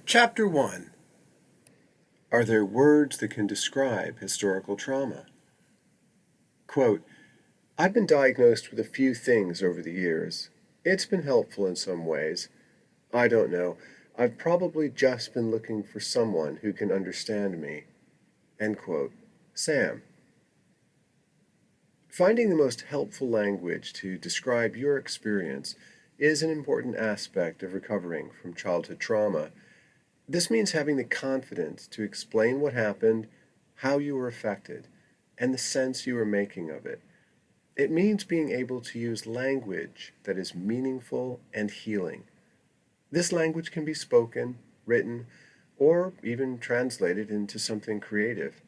Chapter 1. Are there words that can describe historical trauma? Quote, I've been diagnosed with a few things over the years. It's been helpful in some ways. I don't know. I've probably just been looking for someone who can understand me. End quote. Sam. Finding the most helpful language to describe your experience is an important aspect of recovering from childhood trauma. This means having the confidence to explain what happened, how you were affected, and the sense you were making of it. It means being able to use language that is meaningful and healing. This language can be spoken, written, or even translated into something creative.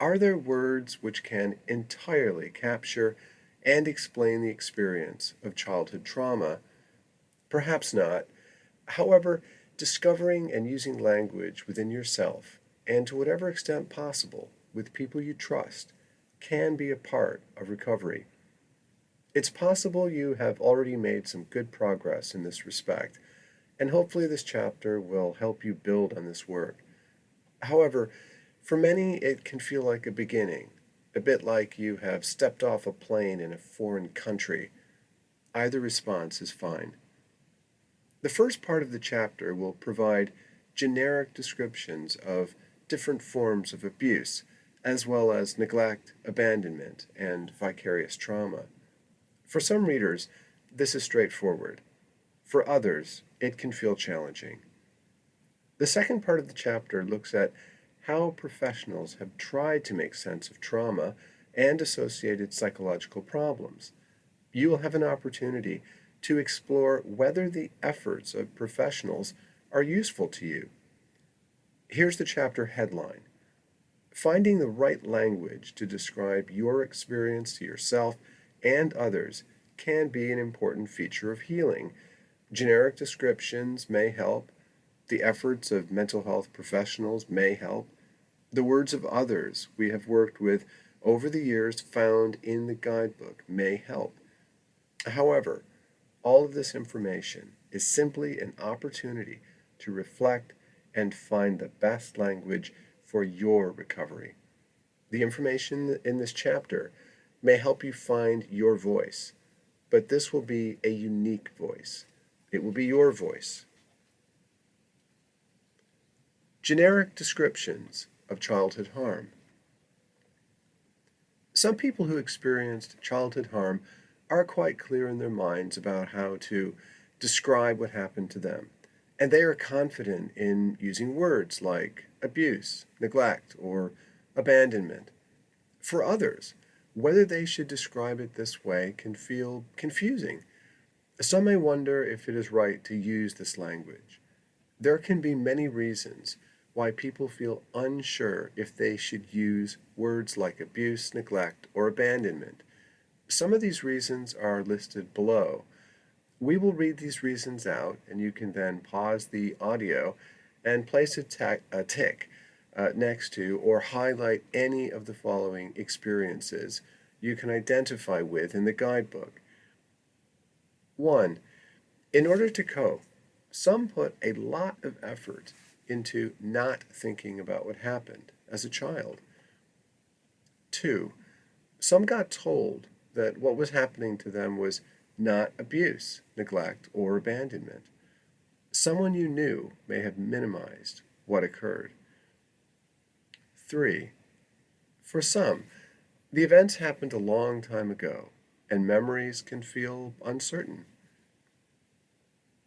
Are there words which can entirely capture and explain the experience of childhood trauma? Perhaps not. However, discovering and using language within yourself, and to whatever extent possible with people you trust, can be a part of recovery. It's possible you have already made some good progress in this respect, and hopefully this chapter will help you build on this work. However, for many it can feel like a beginning, a bit like you have stepped off a plane in a foreign country. Either response is fine. The first part of the chapter will provide generic descriptions of different forms of abuse, as well as neglect, abandonment, and vicarious trauma. For some readers, this is straightforward. For others, it can feel challenging. The second part of the chapter looks at how professionals have tried to make sense of trauma and associated psychological problems. You will have an opportunity to explore whether the efforts of professionals are useful to you. Here's the chapter headline. Finding the right language to describe your experience to yourself and others can be an important feature of healing. Generic descriptions may help. The efforts of mental health professionals may help. The words of others we have worked with over the years found in the guidebook may help. However, all of this information is simply an opportunity to reflect and find the best language for your recovery. The information in this chapter may help you find your voice, but this will be a unique voice. It will be your voice. Generic descriptions of childhood harm. Some people who experienced childhood harm are quite clear in their minds about how to describe what happened to them, and they are confident in using words like abuse, neglect, or abandonment. For others, whether they should describe it this way can feel confusing. Some may wonder if it is right to use this language. There can be many reasons why people feel unsure if they should use words like abuse, neglect, or abandonment. Some of these reasons are listed below. We will read these reasons out, and you can then pause the audio and place a tick next to or highlight any of the following experiences you can identify with in the guidebook. 1. In order to cope, some put a lot of effort into not thinking about what happened as a child. 2. Some got told that what was happening to them was not abuse, neglect, or abandonment. Someone you knew may have minimized what occurred. 3. For some, the events happened a long time ago, and memories can feel uncertain.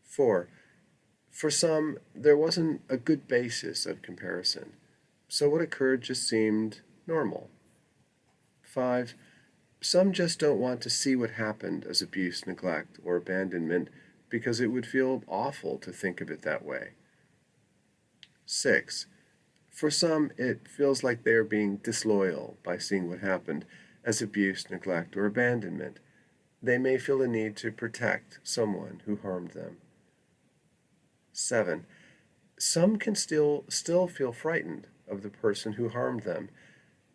4. For some, there wasn't a good basis of comparison, so what occurred just seemed normal. 5. Some just don't want to see what happened as abuse, neglect, or abandonment because it would feel awful to think of it that way. 6. For some, it feels like they are being disloyal by seeing what happened as abuse, neglect, or abandonment. They may feel a need to protect someone who harmed them. 7. Some can still feel frightened of the person who harmed them.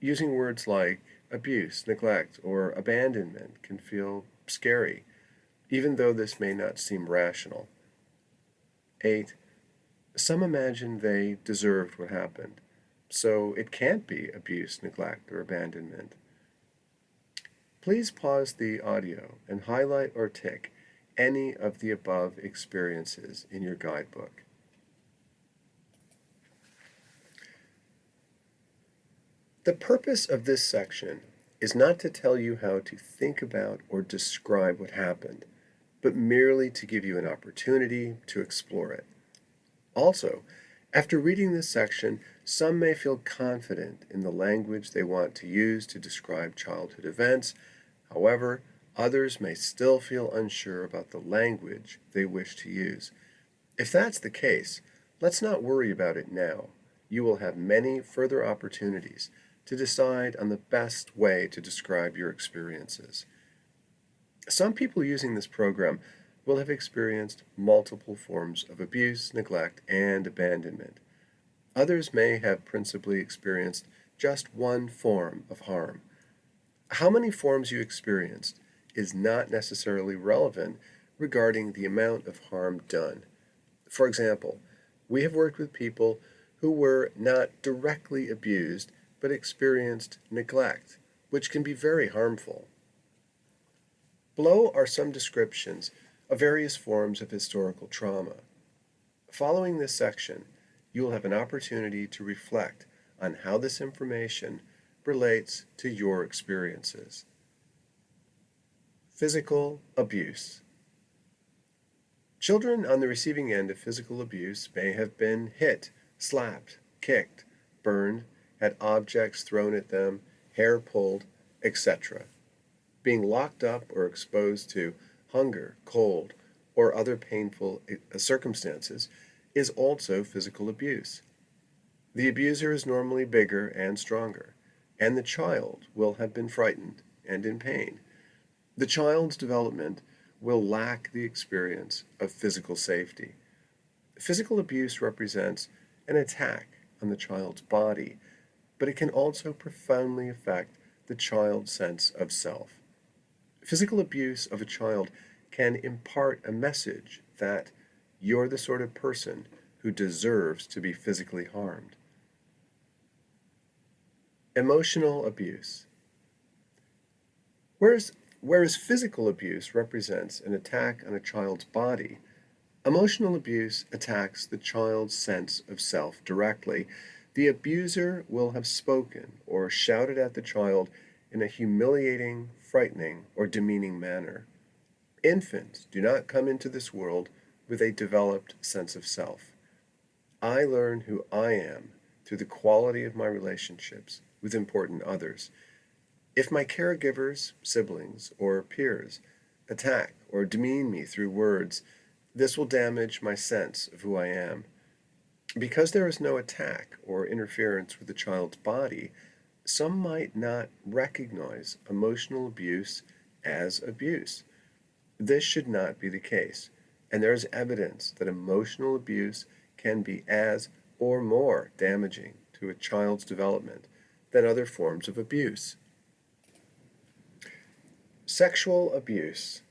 Using words like abuse, neglect, or abandonment can feel scary, even though this may not seem rational. 8. Some imagine they deserved what happened, so it can't be abuse, neglect, or abandonment. Please pause the audio and highlight or tick any of the above experiences in your guidebook. The purpose of this section is not to tell you how to think about or describe what happened, but merely to give you an opportunity to explore it. Also, after reading this section, some may feel confident in the language they want to use to describe childhood events. However, others may still feel unsure about the language they wish to use. If that's the case, let's not worry about it now. You will have many further opportunities to decide on the best way to describe your experiences. Some people using this program will have experienced multiple forms of abuse, neglect, and abandonment. Others may have principally experienced just one form of harm. How many forms you experienced is not necessarily relevant regarding the amount of harm done. For example, we have worked with people who were not directly abused but experienced neglect, which can be very harmful. Below are some descriptions of various forms of historical trauma. Following this section, you will have an opportunity to reflect on how this information relates to your experiences. Physical abuse. Children on the receiving end of physical abuse may have been hit, slapped, kicked, burned, had objects thrown at them, hair pulled, etc. Being locked up or exposed to hunger, cold, or other painful circumstances is also physical abuse. The abuser is normally bigger and stronger, and the child will have been frightened and in pain. The child's development will lack the experience of physical safety. Physical abuse represents an attack on the child's body, but it can also profoundly affect the child's sense of self. Physical abuse of a child can impart a message that you're the sort of person who deserves to be physically harmed. Emotional abuse. Whereas physical abuse represents an attack on a child's body, emotional abuse attacks the child's sense of self directly. The abuser will have spoken or shouted at the child in a humiliating, frightening, or demeaning manner. Infants do not come into this world with a developed sense of self. I learn who I am through the quality of my relationships with important others. If my caregivers, siblings, or peers attack or demean me through words, this will damage my sense of who I am. Because there is no attack or interference with the child's body, some might not recognize emotional abuse as abuse. This should not be the case, and there is evidence that emotional abuse can be as or more damaging to a child's development than other forms of abuse. Sexual abuse.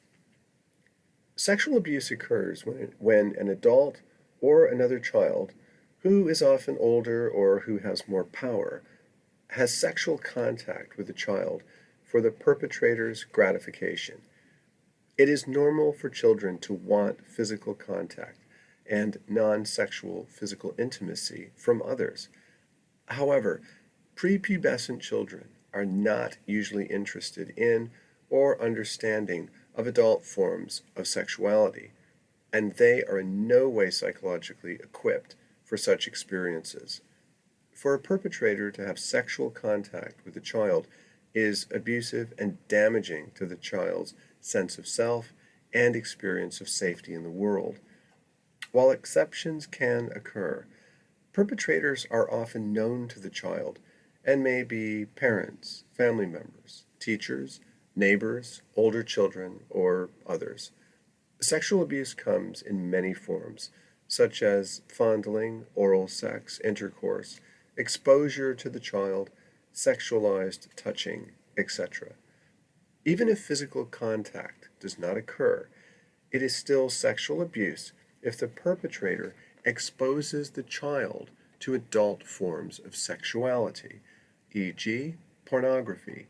Sexual abuse occurs when an adult or another child, who is often older or who has more power, has sexual contact with the child for the perpetrator's gratification. It is normal for children to want physical contact and non-sexual physical intimacy from others. However, prepubescent children are not usually interested in or understanding of adult forms of sexuality, and they are in no way psychologically equipped for such experiences. For a perpetrator to have sexual contact with a child is abusive and damaging to the child's sense of self and experience of safety in the world. While exceptions can occur, perpetrators are often known to the child and may be parents, family members, teachers, neighbors, older children, or others. Sexual abuse comes in many forms, such as fondling, oral sex, intercourse, exposure to the child, sexualized touching, etc. Even if physical contact does not occur, it is still sexual abuse if the perpetrator exposes the child to adult forms of sexuality, e.g., pornography,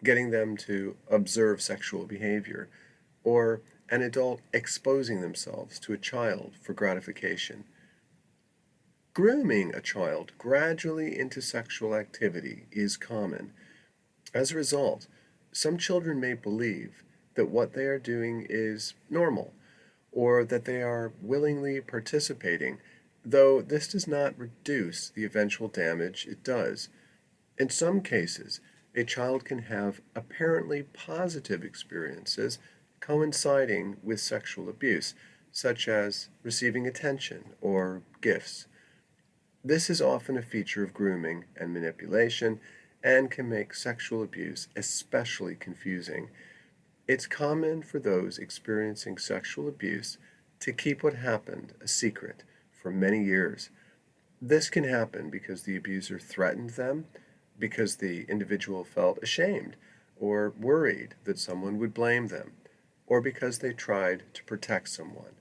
getting them to observe sexual behavior, or an adult exposing themselves to a child for gratification. Grooming a child gradually into sexual activity is common. As a result, some children may believe that what they are doing is normal, or that they are willingly participating, though this does not reduce the eventual damage it does. In some cases, a child can have apparently positive experiences coinciding with sexual abuse, such as receiving attention or gifts. This is often a feature of grooming and manipulation and can make sexual abuse especially confusing. It's common for those experiencing sexual abuse to keep what happened a secret for many years. This can happen because the abuser threatened them, because the individual felt ashamed or worried that someone would blame them, or because they tried to protect someone.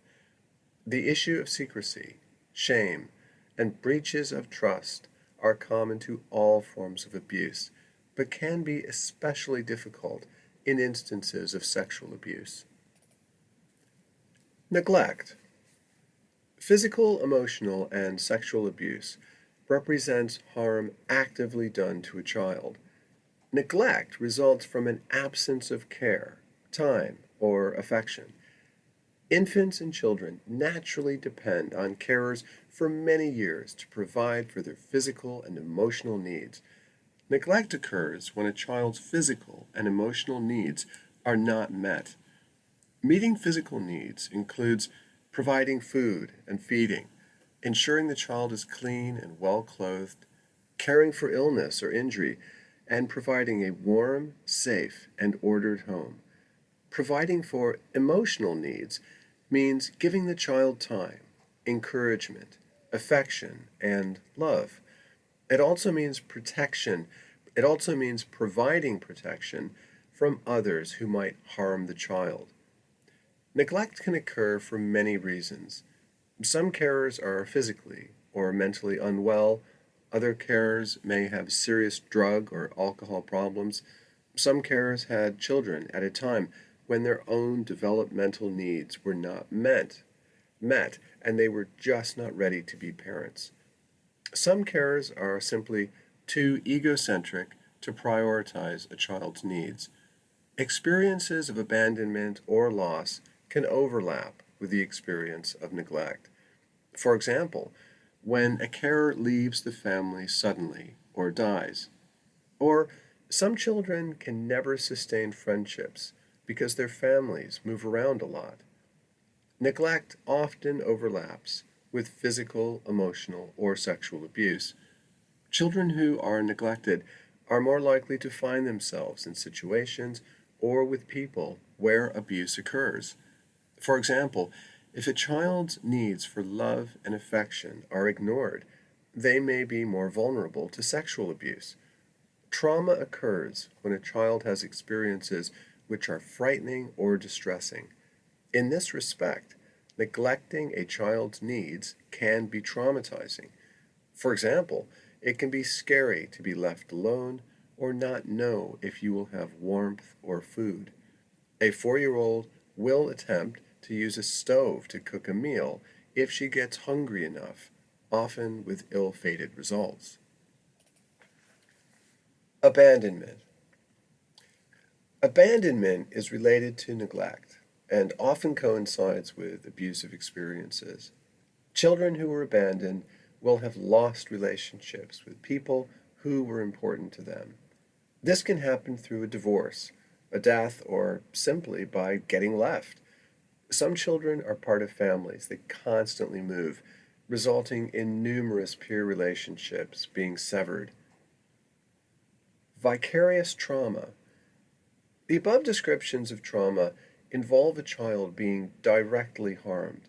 The issue of secrecy, shame, and breaches of trust are common to all forms of abuse, but can be especially difficult in instances of sexual abuse. Neglect. Physical, emotional, and sexual abuse represents harm actively done to a child. Neglect results from an absence of care, time, or affection. Infants and children naturally depend on carers for many years to provide for their physical and emotional needs. Neglect occurs when a child's physical and emotional needs are not met. Meeting physical needs includes providing food and feeding, ensuring the child is clean and well clothed, caring for illness or injury, and providing a warm, safe, and ordered home. Providing for emotional needs means giving the child time, encouragement, affection, and love. It also means protection. It also means providing protection from others who might harm the child. Neglect can occur for many reasons. Some carers are physically or mentally unwell. Other carers may have serious drug or alcohol problems. Some carers had children at a time when their own developmental needs were not met, and they were just not ready to be parents. Some carers are simply too egocentric to prioritize a child's needs. Experiences of abandonment or loss can overlap with the experience of neglect. For example, when a carer leaves the family suddenly or dies. Or some children can never sustain friendships because their families move around a lot. Neglect often overlaps with physical, emotional, or sexual abuse. Children who are neglected are more likely to find themselves in situations or with people where abuse occurs. For example, if a child's needs for love and affection are ignored, they may be more vulnerable to sexual abuse. Trauma occurs when a child has experiences which are frightening or distressing. In this respect, neglecting a child's needs can be traumatizing. For example, it can be scary to be left alone or not know if you will have warmth or food. A 4-year-old will attempt to use a stove to cook a meal if she gets hungry enough, often with ill-fated results. Abandonment. Abandonment is related to neglect and often coincides with abusive experiences. Children who were abandoned will have lost relationships with people who were important to them. This can happen through a divorce, a death, or simply by getting left. Some children are part of families that constantly move, resulting in numerous peer relationships being severed. Vicarious trauma. The above descriptions of trauma involve a child being directly harmed.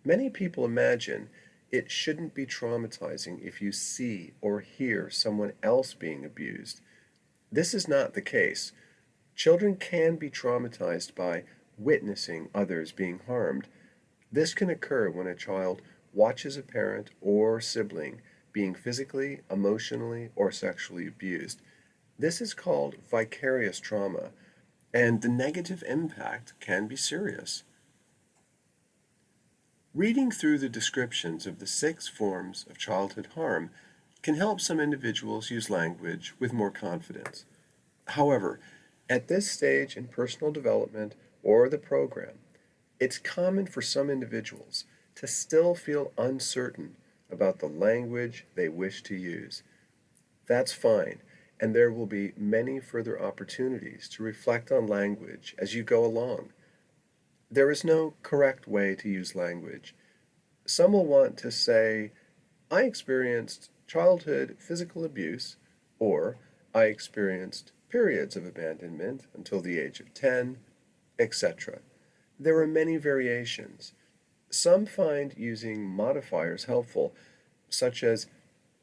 Many people imagine it shouldn't be traumatizing if you see or hear someone else being abused. This is not the case. Children can be traumatized by witnessing others being harmed. This can occur when a child watches a parent or sibling being physically, emotionally, or sexually abused. This is called vicarious trauma, and the negative impact can be serious. Reading through the descriptions of the 6 forms of childhood harm can help some individuals use language with more confidence. However, at this stage in personal development or the program, it's common for some individuals to still feel uncertain about the language they wish to use. That's fine, and there will be many further opportunities to reflect on language as you go along. There is no correct way to use language. Some will want to say, I experienced childhood physical abuse, or I experienced periods of abandonment until the age of 10, etc. There are many variations. Some find using modifiers helpful, such as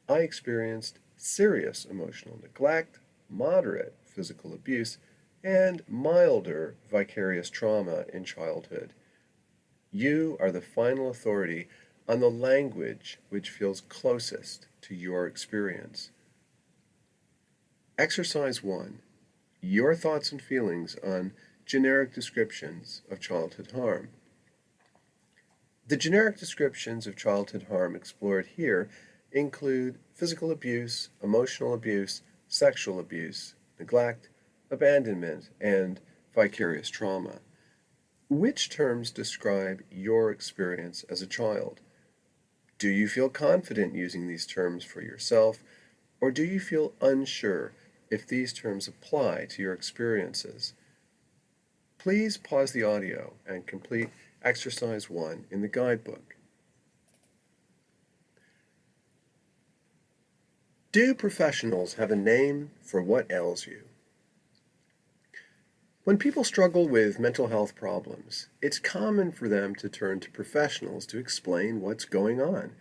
I experienced serious emotional neglect, moderate physical abuse, and milder vicarious trauma in childhood. You are the final authority on the language which feels closest to your experience. Exercise 1. Your thoughts and feelings on generic descriptions of childhood harm. The generic descriptions of childhood harm explored here include physical abuse, emotional abuse, sexual abuse, neglect, abandonment, and vicarious trauma. Which terms describe your experience as a child? Do you feel confident using these terms for yourself, or do you feel unsure if these terms apply to your experiences? Please pause the audio and complete Exercise 1 in the guidebook. Do professionals have a name for what ails you? When people struggle with mental health problems, it's common for them to turn to professionals to explain what's going on.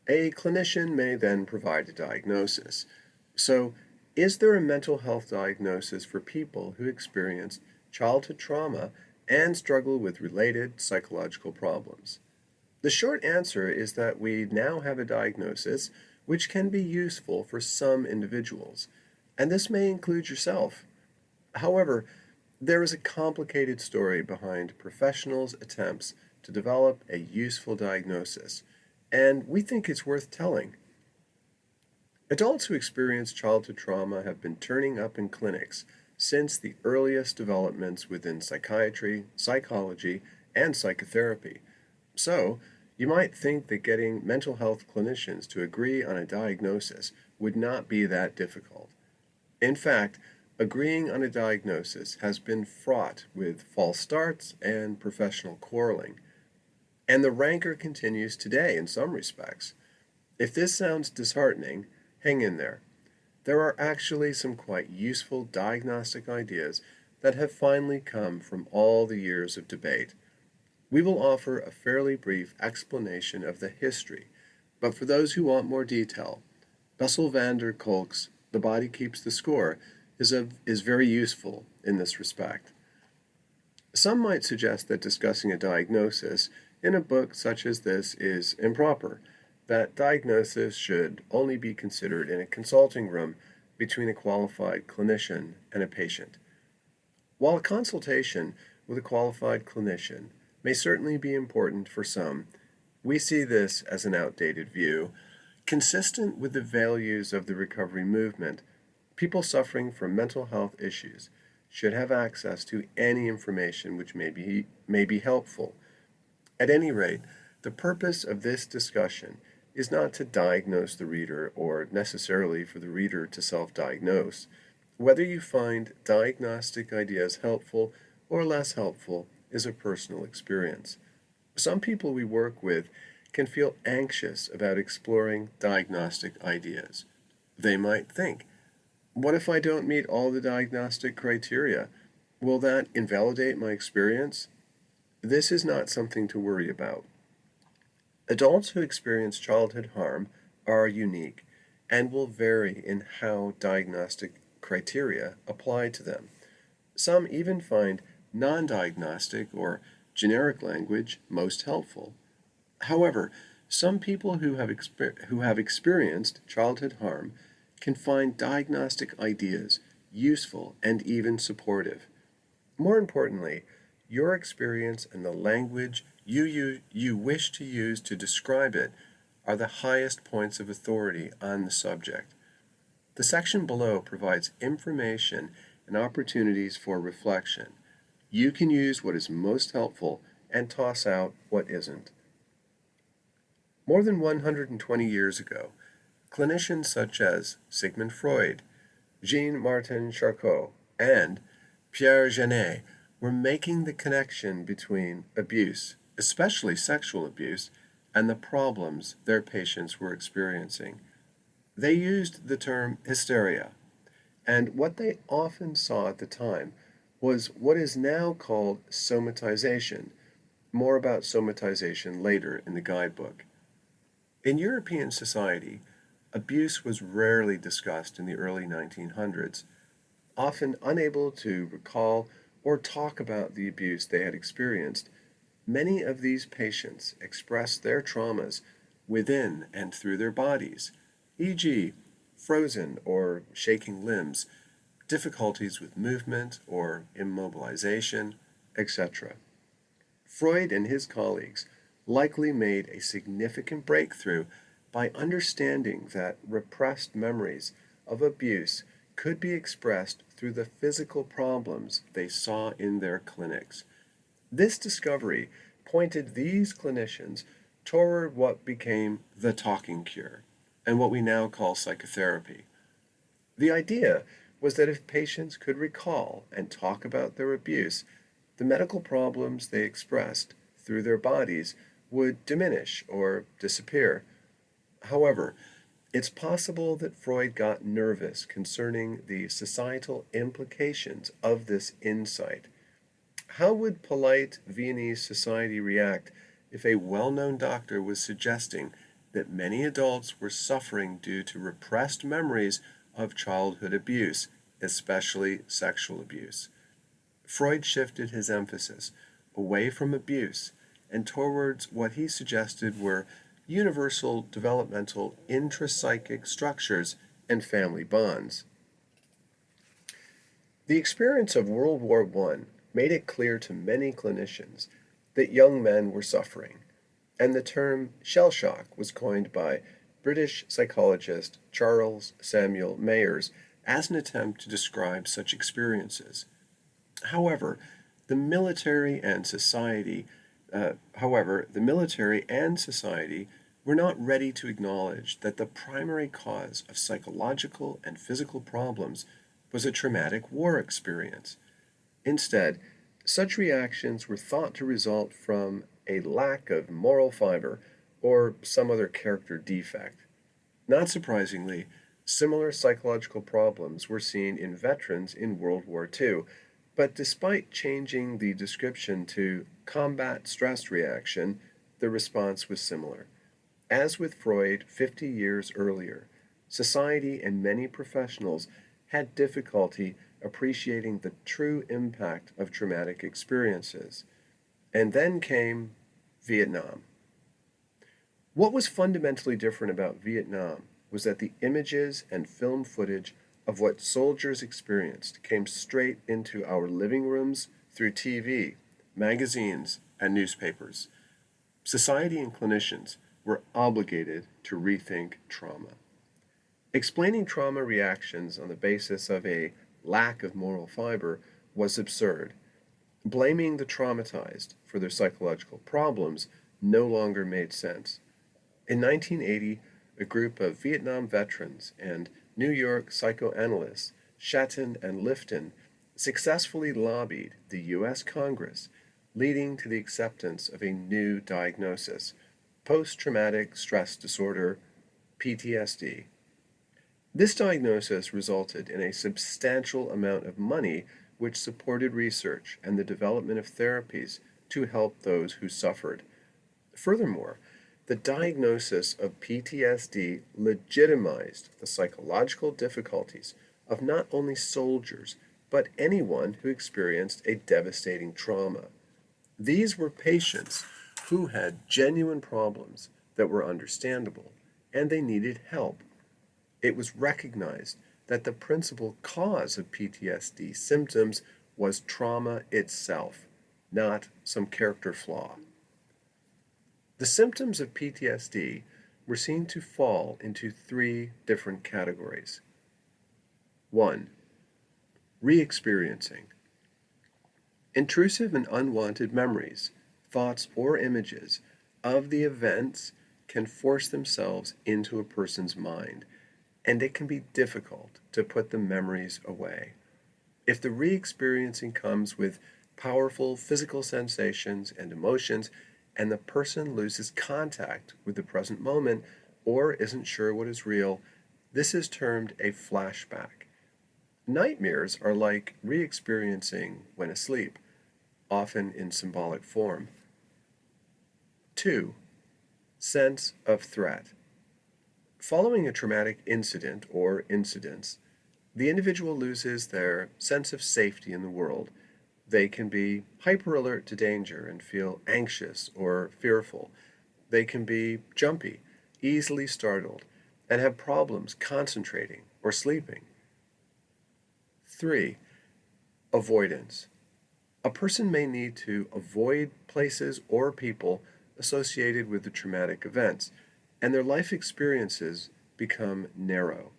A clinician may then provide a diagnosis. So, is there a mental health diagnosis for people who experience childhood trauma and struggle with related psychological problems? The short answer is that we now have a diagnosis which can be useful for some individuals, and this may include yourself. However, there is a complicated story behind professionals' attempts to develop a useful diagnosis, and we think it's worth telling. Adults who experience childhood trauma have been turning up in clinics since the earliest developments within psychiatry, psychology, and psychotherapy. So, you might think that getting mental health clinicians to agree on a diagnosis would not be that difficult. In fact, agreeing on a diagnosis has been fraught with false starts and professional quarreling, and the rancor continues today in some respects. If this sounds disheartening, hang in there. There are actually some quite useful diagnostic ideas that have finally come from all the years of debate. We will offer a fairly brief explanation of the history, but for those who want more detail, Bessel van der Kolk's The Body Keeps the Score is very useful in this respect. Some might suggest that discussing a diagnosis in a book such as this is improper, that diagnosis should only be considered in a consulting room between a qualified clinician and a patient. While a consultation with a qualified clinician may certainly be important for some, we see this as an outdated view. Consistent with the values of the recovery movement, people suffering from mental health issues should have access to any information which may be helpful. At any rate, the purpose of this discussion is not to diagnose the reader or necessarily for the reader to self-diagnose. Whether you find diagnostic ideas helpful or less helpful is a personal experience. Some people we work with can feel anxious about exploring diagnostic ideas. They might think, what if I don't meet all the diagnostic criteria? Will that invalidate my experience? This is not something to worry about. Adults who experience childhood harm are unique and will vary in how diagnostic criteria apply to them. Some even find non-diagnostic or generic language most helpful. However, some people who have experienced childhood harm can find diagnostic ideas useful and even supportive. More importantly, your experience and the language you wish to use to describe it are the highest points of authority on the subject. The section below provides information and opportunities for reflection. You can use what is most helpful and toss out what isn't. More than 120 years ago, clinicians such as Sigmund Freud, Jean-Martin Charcot, and Pierre Janet were making the connection between abuse, especially sexual abuse, and the problems their patients were experiencing. They used the term hysteria, and what they often saw at the time was what is now called somatization. More about somatization later in the guidebook. In European society, abuse was rarely discussed in the early 1900s. Often unable to recall or talk about the abuse they had experienced, many of these patients expressed their traumas within and through their bodies, e.g., frozen or shaking limbs, difficulties with movement or immobilization, etc. Freud and his colleagues likely made a significant breakthrough by understanding that repressed memories of abuse could be expressed through the physical problems they saw in their clinics. This discovery pointed these clinicians toward what became the talking cure and what we now call psychotherapy. The idea was that if patients could recall and talk about their abuse, the medical problems they expressed through their bodies would diminish or disappear. However, it's possible that Freud got nervous concerning the societal implications of this insight. How would polite Viennese society react if a well-known doctor was suggesting that many adults were suffering due to repressed memories of childhood abuse, especially sexual abuse? Freud shifted his emphasis away from abuse and towards what he suggested were universal developmental intrapsychic structures and family bonds. The experience of World War I made it clear to many clinicians that young men were suffering, and the term shell shock was coined by British psychologist Charles Samuel Mayers as an attempt to describe such experiences. However, the military and society were not ready to acknowledge that the primary cause of psychological and physical problems was a traumatic war experience. Instead, such reactions were thought to result from a lack of moral fiber or some other character defect. Not surprisingly, similar psychological problems were seen in veterans in World War II, but despite changing the description to combat stress reaction, the response was similar. As with Freud 50 years earlier, society and many professionals had difficulty appreciating the true impact of traumatic experiences. And then came Vietnam. What was fundamentally different about Vietnam was that the images and film footage of what soldiers experienced came straight into our living rooms through TV, magazines, and newspapers. Society and clinicians were obligated to rethink trauma. Explaining trauma reactions on the basis of a lack of moral fiber was absurd. Blaming the traumatized for their psychological problems no longer made sense. In 1980, a group of Vietnam veterans and New York psychoanalysts, Shatton and Lifton, successfully lobbied the U.S. Congress, leading to the acceptance of a new diagnosis, post-traumatic stress disorder, PTSD. This diagnosis resulted in a substantial amount of money which supported research and the development of therapies to help those who suffered. Furthermore, the diagnosis of PTSD legitimized the psychological difficulties of not only soldiers, but anyone who experienced a devastating trauma. These were patients who had genuine problems that were understandable, and they needed help. It was recognized that the principal cause of PTSD symptoms was trauma itself, not some character flaw. The symptoms of PTSD were seen to fall into three different categories. 1. Re-experiencing. Intrusive and unwanted memories, thoughts, or images of the events can force themselves into a person's mind, and it can be difficult to put the memories away. If the re-experiencing comes with powerful physical sensations and emotions, and the person loses contact with the present moment or isn't sure what is real, this is termed a flashback. Nightmares are like re-experiencing when asleep, often in symbolic form. 2. Sense of threat. Following a traumatic incident or incidents, the individual loses their sense of safety in the world. They can be hyper-alert to danger and feel anxious or fearful. They can be jumpy, easily startled, and have problems concentrating or sleeping. 3. Avoidance. A person may need to avoid places or people associated with the traumatic events, and their life experiences become narrow.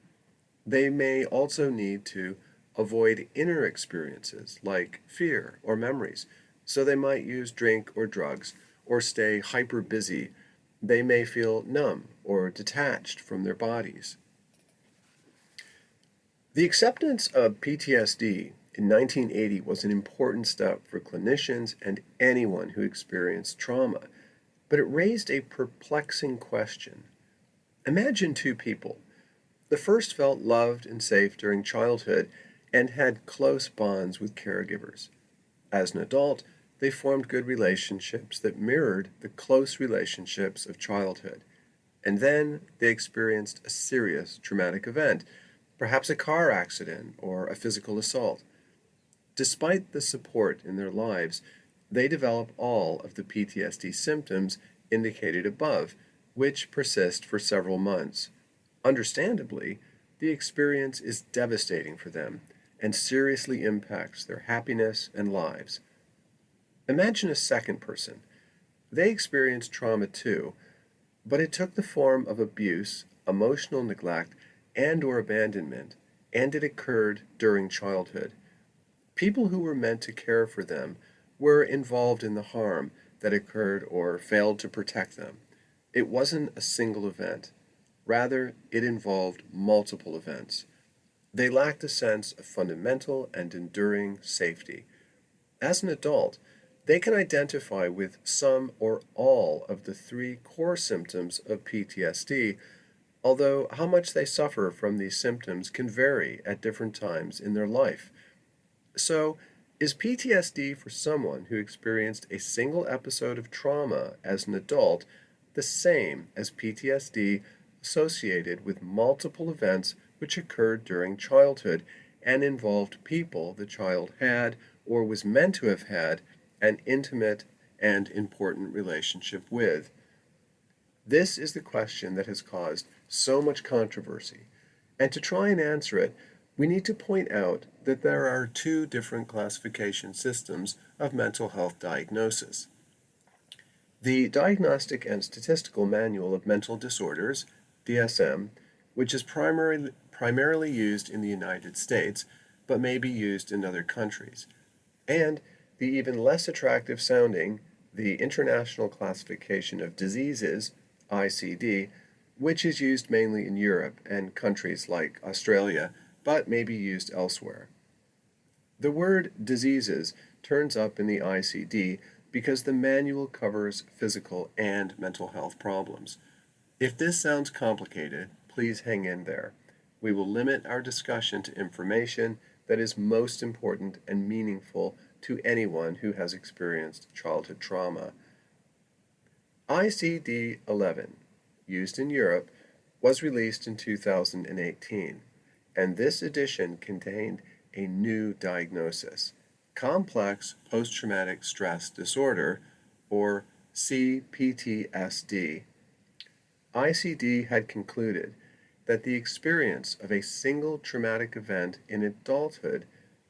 They may also need to avoid inner experiences like fear or memories, so they might use drink or drugs or stay hyper busy. They may feel numb or detached from their bodies. The acceptance of PTSD in 1980 was an important step for clinicians and anyone who experienced trauma, but it raised a perplexing question. Imagine two people. The first felt loved and safe during childhood and had close bonds with caregivers. As an adult, they formed good relationships that mirrored the close relationships of childhood. And then they experienced a serious traumatic event, perhaps a car accident or a physical assault. Despite the support in their lives, they develop all of the PTSD symptoms indicated above, which persist for several months. Understandably, the experience is devastating for them and seriously impacts their happiness and lives. Imagine a second person. They experienced trauma too, but it took the form of abuse, emotional neglect, and or abandonment, and it occurred during childhood. People who were meant to care for them were involved in the harm that occurred or failed to protect them. It wasn't a single event. Rather, it involved multiple events. They lacked a sense of fundamental and enduring safety. As an adult, they can identify with some or all of the three core symptoms of PTSD, although how much they suffer from these symptoms can vary at different times in their life. So, is PTSD for someone who experienced a single episode of trauma as an adult the same as PTSD associated with multiple events which occurred during childhood and involved people the child had or was meant to have had an intimate and important relationship with? This is the question that has caused so much controversy, and to try and answer it, we need to point out that there are two different classification systems of mental health diagnosis. The Diagnostic and Statistical Manual of Mental Disorders, DSM, which is primarily used in the United States, but may be used in other countries, and the even less attractive sounding, the International Classification of Diseases, ICD, which is used mainly in Europe and countries like Australia, but may be used elsewhere. The word diseases turns up in the ICD because the manual covers physical and mental health problems. If this sounds complicated, please hang in there. We will limit our discussion to information that is most important and meaningful to anyone who has experienced childhood trauma. ICD 11, used in Europe, was released in 2018, and this edition contained a new diagnosis, complex post-traumatic stress disorder, or CPTSD. ICD had concluded that the experience of a single traumatic event in adulthood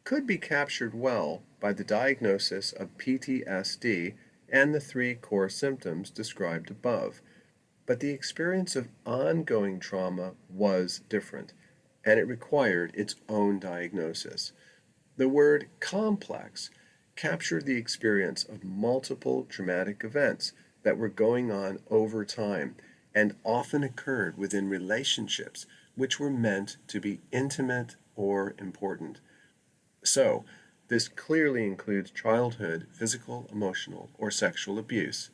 could be captured well by the diagnosis of PTSD and the three core symptoms described above. But the experience of ongoing trauma was different, and it required its own diagnosis. The word complex captured the experience of multiple traumatic events that were going on over time and often occurred within relationships which were meant to be intimate or important. So, this clearly includes childhood physical, emotional, or sexual abuse,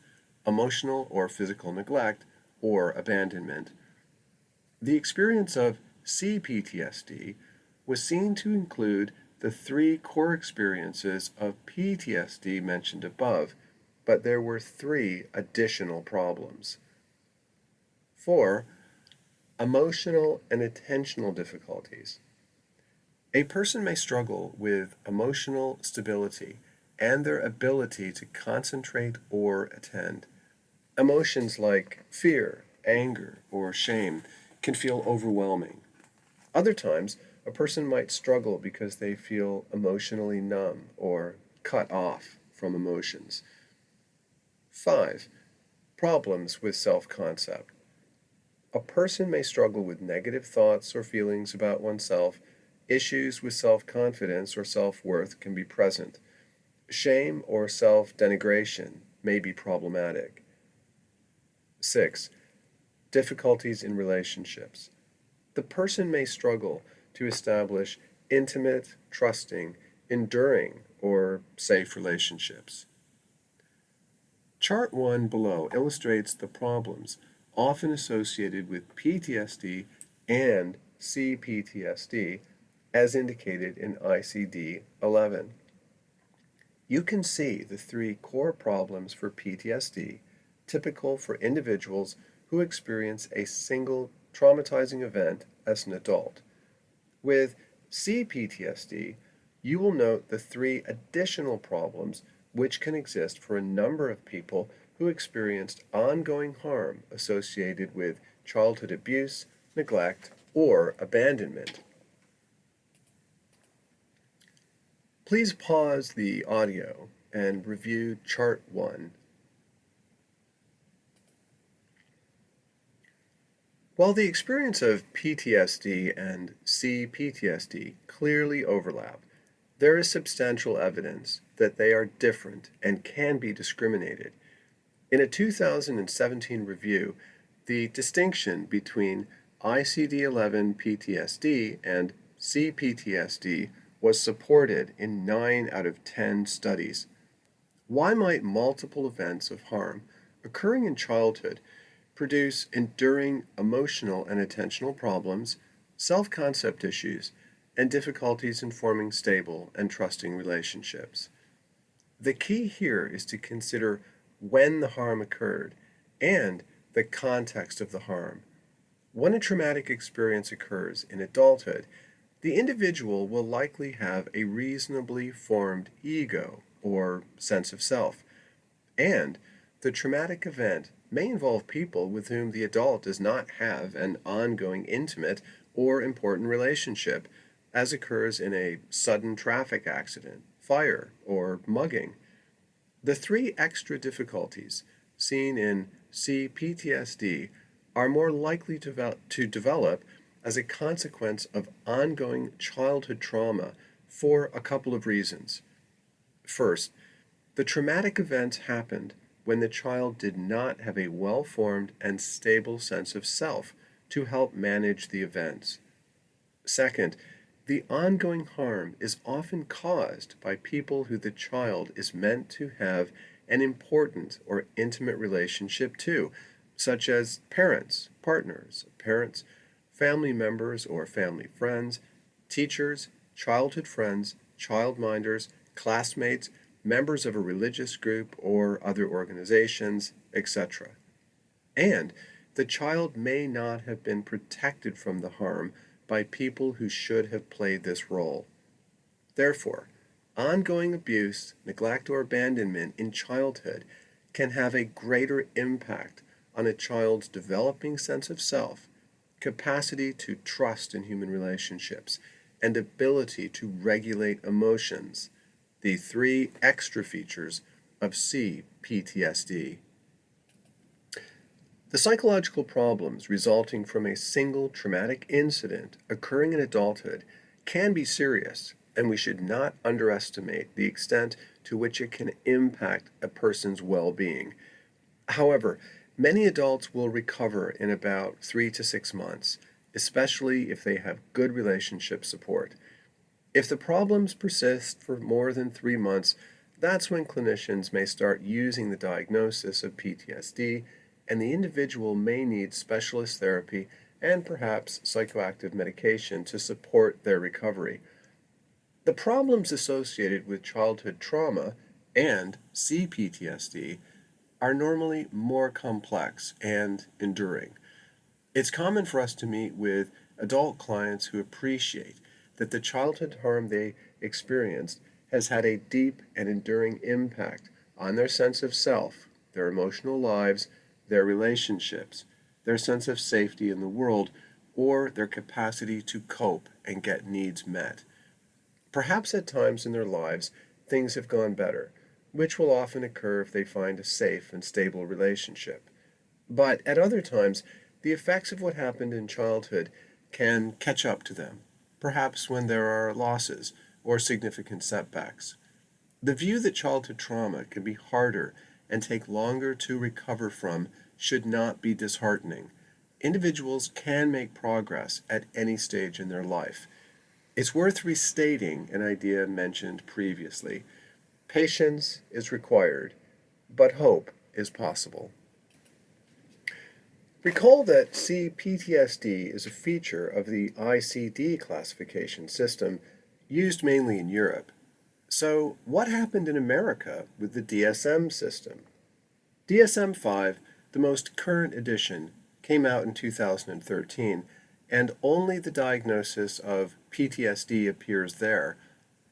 emotional or physical neglect, or abandonment. The experience of CPTSD was seen to include the three core experiences of PTSD mentioned above, but there were three additional problems. 4. Emotional and attentional difficulties. A person may struggle with emotional stability and their ability to concentrate or attend. Emotions like fear, anger, or shame can feel overwhelming. Other times, a person might struggle because they feel emotionally numb or cut off from emotions. 5. Problems with self-concept. A person may struggle with negative thoughts or feelings about oneself. Issues with self-confidence or self-worth can be present. Shame or self-denigration may be problematic. 6. Difficulties in relationships. The person may struggle to establish intimate, trusting, enduring, or safe relationships. Chart 1 below illustrates the problems often associated with PTSD and CPTSD as indicated in ICD-11. You can see the three core problems for PTSD typical for individuals who experience a single traumatizing event as an adult. With CPTSD, you will note the three additional problems which can exist for a number of people who experienced ongoing harm associated with childhood abuse, neglect, or abandonment. Please pause the audio and review Chart 1. While the experience of PTSD and CPTSD clearly overlap, there is substantial evidence that they are different and can be discriminated. In a 2017 review, the distinction between ICD-11 PTSD and CPTSD was supported in 9 out of 10 studies. Why might multiple events of harm occurring in childhood produce enduring emotional and attentional problems, self-concept issues, and difficulties in forming stable and trusting relationships? The key here is to consider when the harm occurred and the context of the harm. When a traumatic experience occurs in adulthood, the individual will likely have a reasonably formed ego or sense of self, and the traumatic event may involve people with whom the adult does not have an ongoing intimate or important relationship, as occurs in a sudden traffic accident, fire, or mugging. The three extra difficulties seen in CPTSD are more likely to develop as a consequence of ongoing childhood trauma for a couple of reasons. First, the traumatic events happened when the child did not have a well-formed and stable sense of self to help manage the events. Second, the ongoing harm is often caused by people who the child is meant to have an important or intimate relationship to, such as parents, partners, family members or family friends, teachers, childhood friends, childminders, classmates, members of a religious group or other organizations, etc. And the child may not have been protected from the harm by people who should have played this role. Therefore, Ongoing abuse, neglect, or abandonment in childhood can have a greater impact on a child's developing sense of self, capacity to trust in human relationships, and ability to regulate emotions, the three extra features of CPTSD. The psychological problems resulting from a single traumatic incident occurring in adulthood can be serious, and we should not underestimate the extent to which it can impact a person's well being. However, many adults will recover in about 3 to 6 months, especially if they have good relationship support. If the problems persist for more than 3 months, that's when clinicians may start using the diagnosis of PTSD, and the individual may need specialist therapy and perhaps psychoactive medication to support their recovery. The problems associated with childhood trauma and CPTSD are normally more complex and enduring. It's common for us to meet with adult clients who appreciate that the childhood harm they experienced has had a deep and enduring impact on their sense of self, their emotional lives, their relationships, their sense of safety in the world, or their capacity to cope and get needs met. Perhaps at times in their lives, things have gone better, which will often occur if they find a safe and stable relationship. But at other times, the effects of what happened in childhood can catch up to them, perhaps when there are losses or significant setbacks. The view that childhood trauma can be harder and take longer to recover from should not be disheartening. Individuals can make progress at any stage in their life. It's worth restating an idea mentioned previously. Patience is required, but hope is possible. Recall that CPTSD is a feature of the ICD classification system used mainly in Europe. So, what happened in America with the DSM system? DSM 5, the most current edition, came out in 2013, and only the diagnosis of PTSD appears there.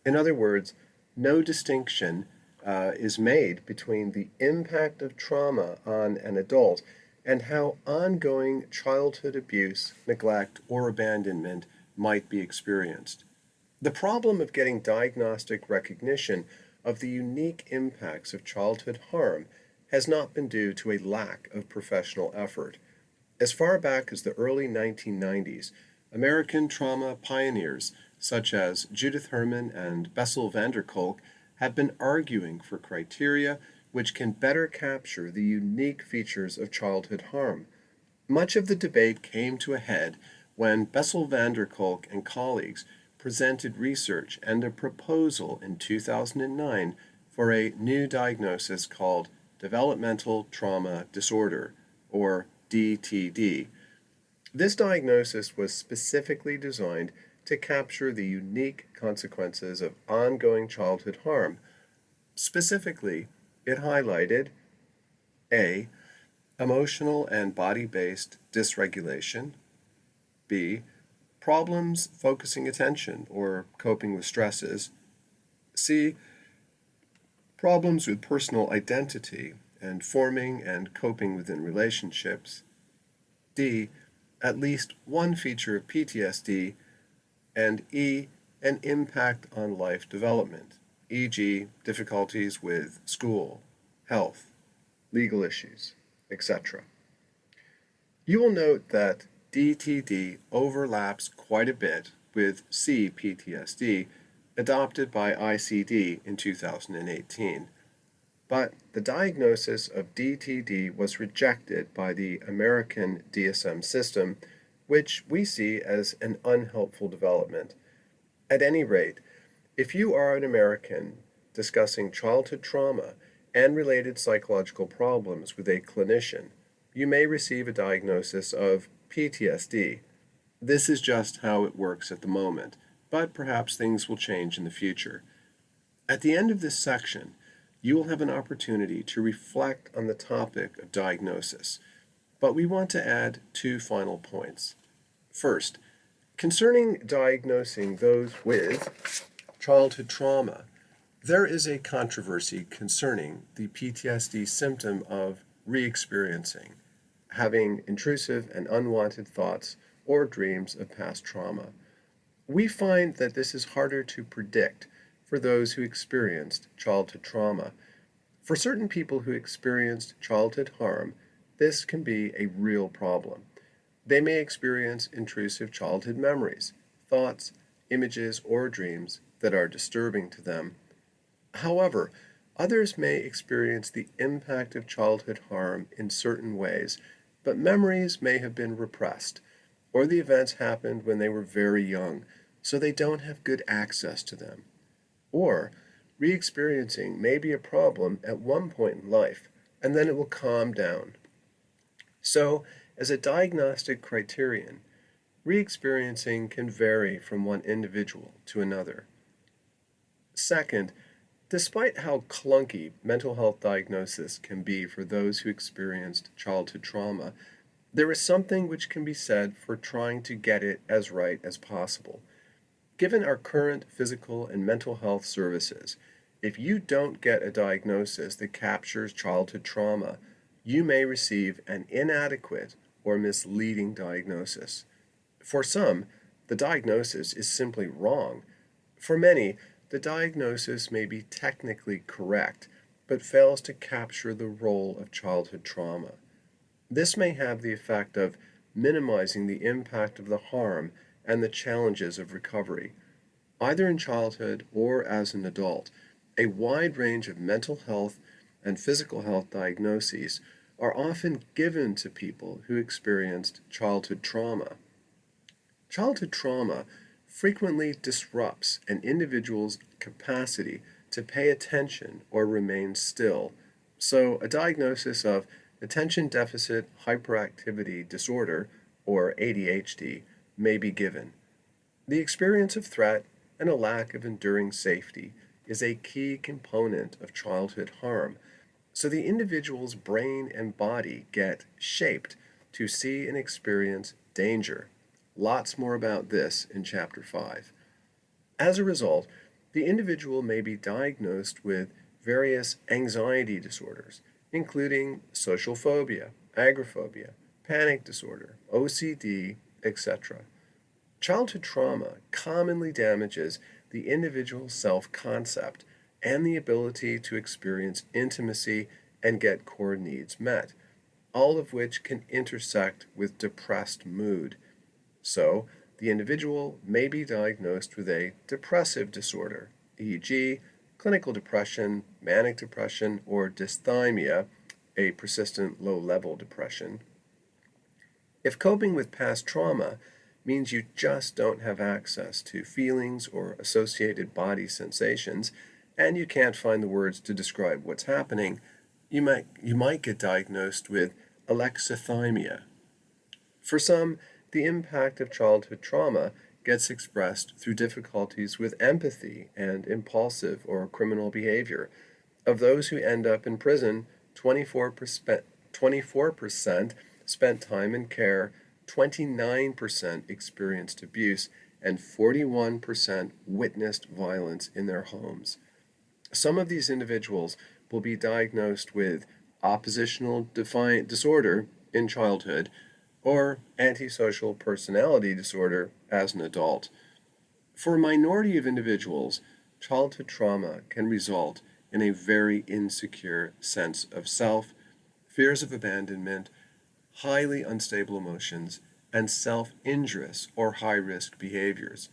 In other words, no distinction is made between the impact of trauma on an adult and how ongoing childhood abuse, neglect, or abandonment might be experienced. The problem of getting diagnostic recognition of the unique impacts of childhood harm has not been due to a lack of professional effort. As far back as the early 1990s, American trauma pioneers such as Judith Herman and Bessel van der Kolk have been arguing for criteria which can better capture the unique features of childhood harm. Much of the debate came to a head when Bessel van der Kolk and colleagues presented research and a proposal in 2009 for a new diagnosis called Developmental Trauma Disorder, or DTD. This diagnosis was specifically designed to capture the unique consequences of ongoing childhood harm. Specifically, it highlighted A. Emotional and body-based dysregulation, B. Problems focusing attention or coping with stresses, C. Problems with personal identity and forming and coping within relationships, D. At least one feature of PTSD, and E. An impact on life development, e.g., difficulties with school, health, legal issues, etc. You will note that DTD overlaps quite a bit with CPTSD, adopted by ICD in 2018. But the diagnosis of DTD was rejected by the American DSM system, which we see as an unhelpful development. At any rate, if you are an American discussing childhood trauma and related psychological problems with a clinician, you may receive a diagnosis of PTSD. This is just how it works at the moment, but perhaps things will change in the future. At the end of this section, you will have an opportunity to reflect on the topic of diagnosis, but we want to add two final points. First, concerning diagnosing those with childhood trauma, There is a controversy concerning the PTSD symptom of re-experiencing, having intrusive and unwanted thoughts or dreams of past trauma. We find that this is harder to predict for those who experienced childhood trauma. For certain people who experienced childhood harm, this can be a real problem. They may experience intrusive childhood memories, thoughts, images, or dreams that are disturbing to them. However, others may experience the impact of childhood harm in certain ways, but memories may have been repressed, or the events happened when they were very young, so they don't have good access to them. Or, re experiencing may be a problem at one point in life, and then it will calm down. So, as a diagnostic criterion, re experiencing can vary from one individual to another. Second, despite how clunky mental health diagnosis can be for those who experienced childhood trauma, there is something which can be said for trying to get it as right as possible. Given our current physical and mental health services, if you don't get a diagnosis that captures childhood trauma, you may receive an inadequate or misleading diagnosis. For some, the diagnosis is simply wrong. For many, the diagnosis may be technically correct, but fails to capture the role of childhood trauma. This may have the effect of minimizing the impact of the harm and the challenges of recovery. Either in childhood or as an adult, a wide range of mental health and physical health diagnoses are often given to people who experienced childhood trauma. Childhood trauma frequently disrupts an individual's capacity to pay attention or remain still, so a diagnosis of attention deficit hyperactivity disorder, or ADHD, may be given. The experience of threat and a lack of enduring safety is a key component of childhood harm, so the individual's brain and body get shaped to see and experience danger. Lots more about this in Chapter 5. As a result, the individual may be diagnosed with various anxiety disorders, including social phobia, agoraphobia, panic disorder, OCD, etc. Childhood trauma commonly damages the individual's self-concept and the ability to experience intimacy and get core needs met, all of which can intersect with depressed mood. So, the individual may be diagnosed with a depressive disorder, e.g., clinical depression, manic depression, or dysthymia, a persistent low-level depression. If coping with past trauma means you just don't have access to feelings or associated body sensations, and you can't find the words to describe what's happening, you might get diagnosed with alexithymia. For some, the impact of childhood trauma gets expressed through difficulties with empathy and impulsive or criminal behavior. Of those who end up in prison, 24% spent time in care, 29% experienced abuse, and 41% witnessed violence in their homes. Some of these individuals will be diagnosed with oppositional defiant disorder in childhood or antisocial personality disorder as an adult. For a minority of individuals, childhood trauma can result in a very insecure sense of self, fears of abandonment, highly unstable emotions, and self-injurious or high-risk behaviors.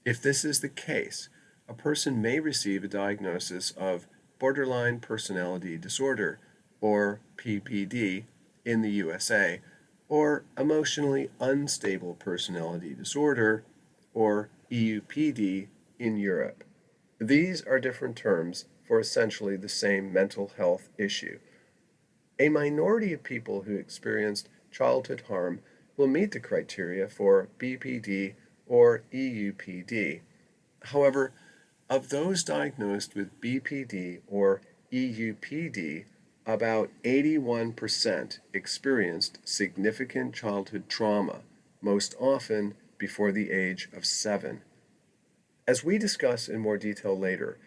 If this is the case, a person may receive a diagnosis of borderline personality disorder, or PPD, in the USA, or emotionally unstable personality disorder, or EUPD, in Europe. These are different terms for essentially the same mental health issue. A minority of people who experienced childhood harm will meet the criteria for BPD or EUPD. However, of those diagnosed with BPD or EUPD, about 81% experienced significant childhood trauma, most often before the age of 7. As we discuss in more detail later,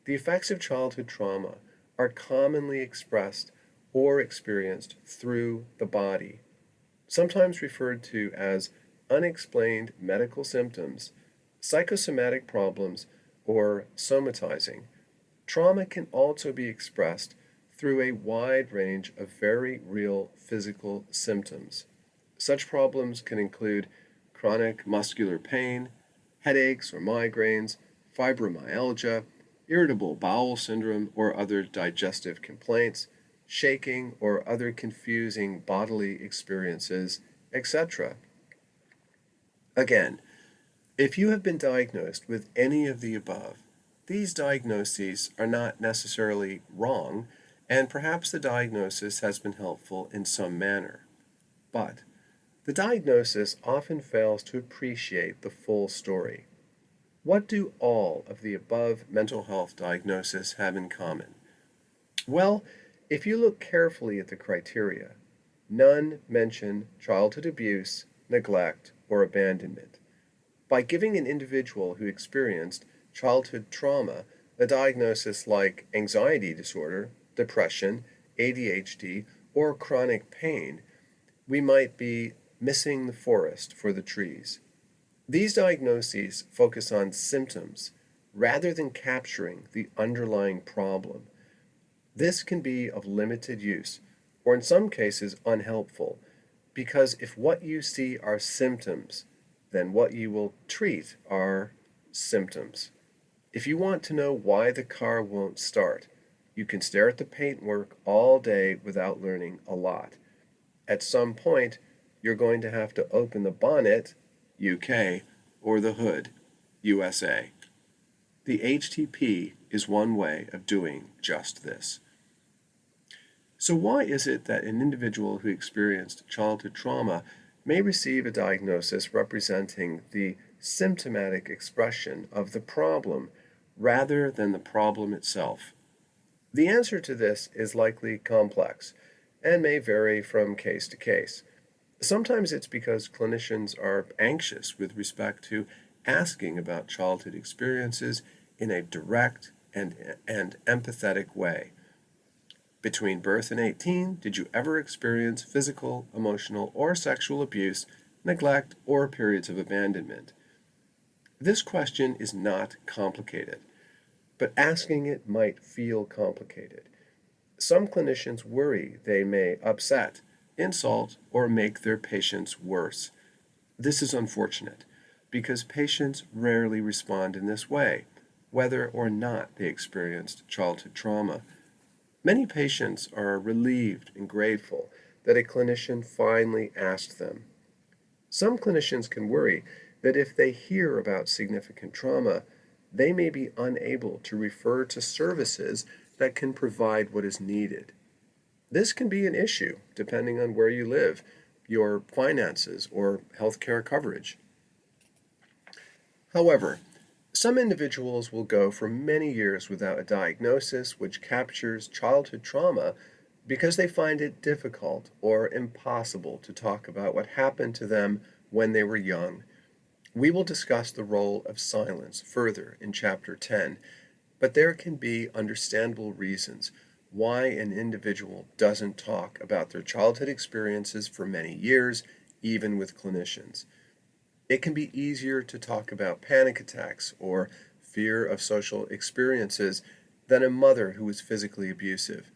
The effects of childhood trauma are commonly expressed or experienced through the body, sometimes referred to as unexplained medical symptoms, psychosomatic problems, or somatizing. Trauma can also be expressed through a wide range of very real physical symptoms. Such problems can include chronic muscular pain, headaches or migraines, fibromyalgia, irritable bowel syndrome or other digestive complaints, shaking or other confusing bodily experiences, etc. Again, if you have been diagnosed with any of the above, these diagnoses are not necessarily wrong, and perhaps the diagnosis has been helpful in some manner. But the diagnosis often fails to appreciate the full story. What do all of the above mental health diagnoses have in common? Well, if you look carefully at the criteria, none mention childhood abuse, neglect, or abandonment. By giving an individual who experienced childhood trauma a diagnosis like anxiety disorder, depression, ADHD, or chronic pain, we might be missing the forest for the trees. These diagnoses focus on symptoms rather than capturing the underlying problem. This can be of limited use, or in some cases unhelpful, because if what you see are symptoms, then what you will treat are symptoms. If you want to know why the car won't start, you can stare at the paintwork all day without learning a lot. At some point, you're going to have to open the bonnet, UK, or the hood, USA. The HTP is one way of doing just this. So why is it that an individual who experienced childhood trauma may receive a diagnosis representing the symptomatic expression of the problem rather than the problem itself? The answer to this is likely complex and may vary from case to case. Sometimes it's because clinicians are anxious with respect to asking about childhood experiences in a direct and empathetic way. Between birth and 18, did you ever experience physical, emotional, or sexual abuse, neglect, or periods of abandonment? This question is not complicated, but asking it might feel complicated. Some clinicians worry they may upset, insult, or make their patients worse. This is unfortunate because patients rarely respond in this way, whether or not they experienced childhood trauma. Many patients are relieved and grateful that a clinician finally asked them. Some clinicians can worry that if they hear about significant trauma, they may be unable to refer to services that can provide what is needed. This can be an issue depending on where you live, your finances, or healthcare coverage. However, some individuals will go for many years without a diagnosis which captures childhood trauma because they find it difficult or impossible to talk about what happened to them when they were young. We will discuss the role of silence further in Chapter 10, but there can be understandable reasons why an individual doesn't talk about their childhood experiences for many years, even with clinicians. It can be easier to talk about panic attacks or fear of social experiences than a mother who was physically abusive.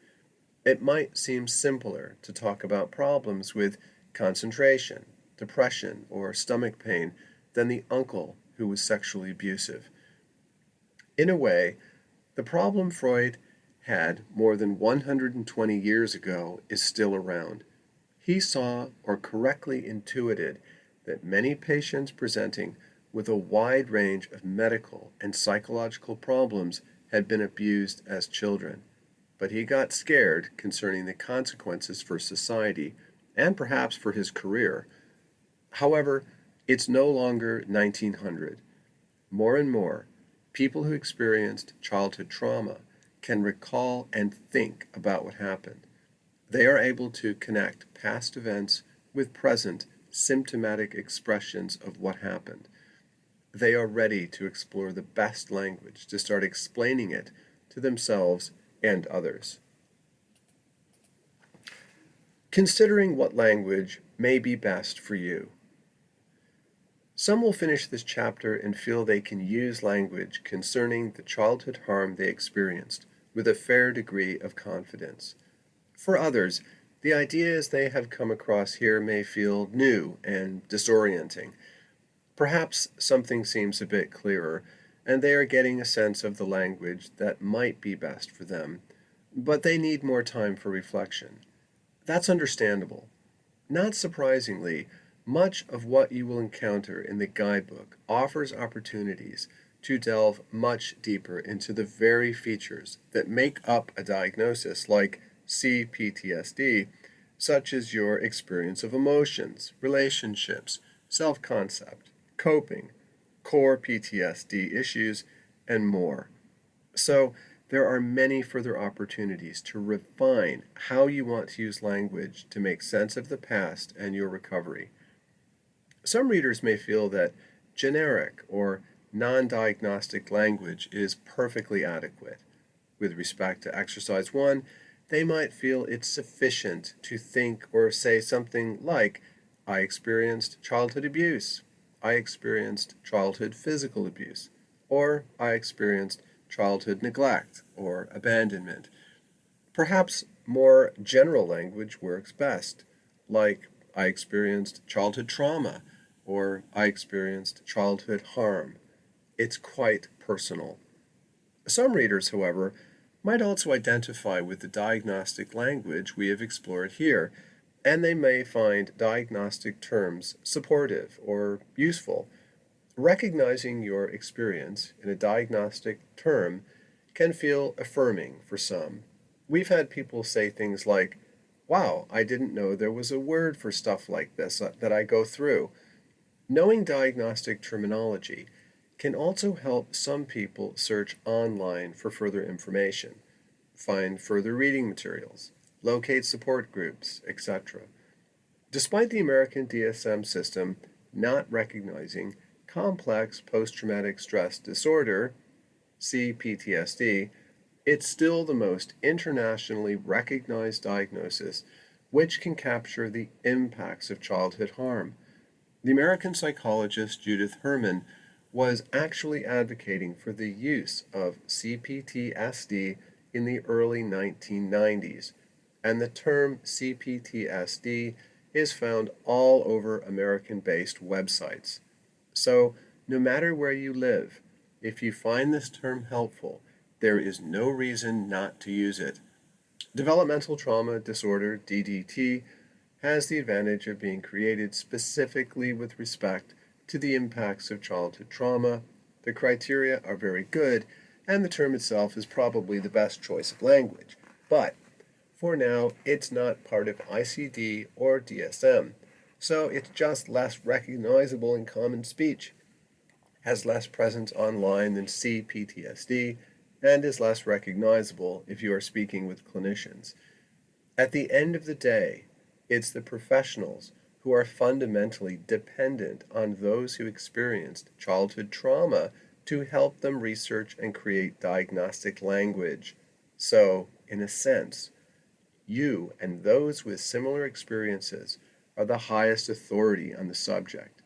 It might seem simpler to talk about problems with concentration, depression, or stomach pain than the uncle who was sexually abusive. In a way, the problem Freud had more than 120 years ago is still around. He saw or correctly intuited that many patients presenting with a wide range of medical and psychological problems had been abused as children. But he got scared concerning the consequences for society and perhaps for his career. However, it's no longer 1900. More and more, people who experienced childhood trauma can recall and think about what happened. They are able to connect past events with present symptomatic expressions of what happened. They are ready to explore the best language to start explaining it to themselves and others. Considering what language may be best for you. Some will finish this chapter and feel they can use language concerning the childhood harm they experienced with a fair degree of confidence. For others, the ideas they have come across here may feel new and disorienting. Perhaps something seems a bit clearer, and they are getting a sense of the language that might be best for them, but they need more time for reflection. That's understandable. Not surprisingly, much of what you will encounter in the guidebook offers opportunities to delve much deeper into the very features that make up a diagnosis like CPTSD, such as your experience of emotions, relationships, self-concept, coping, core PTSD issues, and more. So, there are many further opportunities to refine how you want to use language to make sense of the past and your recovery. Some readers may feel that generic or non-diagnostic language is perfectly adequate. With respect to exercise 1, they might feel it's sufficient to think or say something like, I experienced childhood abuse, I experienced childhood physical abuse, or I experienced childhood neglect or abandonment. Perhaps more general language works best, like I experienced childhood trauma or I experienced childhood harm. It's quite personal. Some readers, however, might also identify with the diagnostic language we have explored here, and they may find diagnostic terms supportive or useful. Recognizing your experience in a diagnostic term can feel affirming for some. We've had people say things like, wow, I didn't know there was a word for stuff like this that I go through. Knowing diagnostic terminology can also help some people search online for further information, find further reading materials, locate support groups, etc. Despite the American DSM system not recognizing complex post-traumatic stress disorder, CPTSD, it's still the most internationally recognized diagnosis which can capture the impacts of childhood harm. The American psychologist Judith Herman was actually advocating for the use of CPTSD in the early 1990s, and the term CPTSD is found all over American-based websites. So, no matter where you live, if you find this term helpful, there is no reason not to use it. Developmental trauma disorder, DDT, has the advantage of being created specifically with respect to the impacts of childhood trauma. The criteria are very good, and the term itself is probably the best choice of language. But for now, it's not part of ICD or DSM, so it's just less recognizable in common speech, has less presence online than CPTSD, and is less recognizable if you are speaking with clinicians. At the end of the day, it's the professionals who are fundamentally dependent on those who experienced childhood trauma to help them research and create diagnostic language. So, in a sense, you and those with similar experiences are the highest authority on the subject.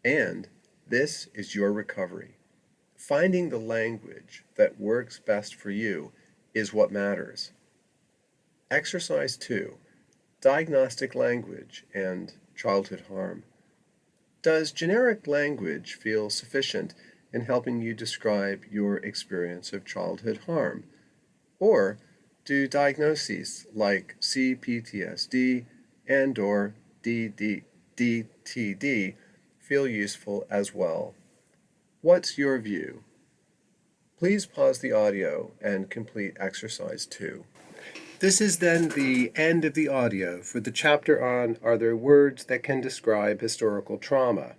And this is your recovery. Finding the language that works best for you is what matters. Exercise 2. Diagnostic language and childhood harm. Does generic language feel sufficient in helping you describe your experience of childhood harm? Or do diagnoses like CPTSD and/or DTD feel useful as well? What's your view? Please pause the audio and complete exercise 2. This is then the end of the audio for the chapter on Are There Words That Can Describe Historical Trauma?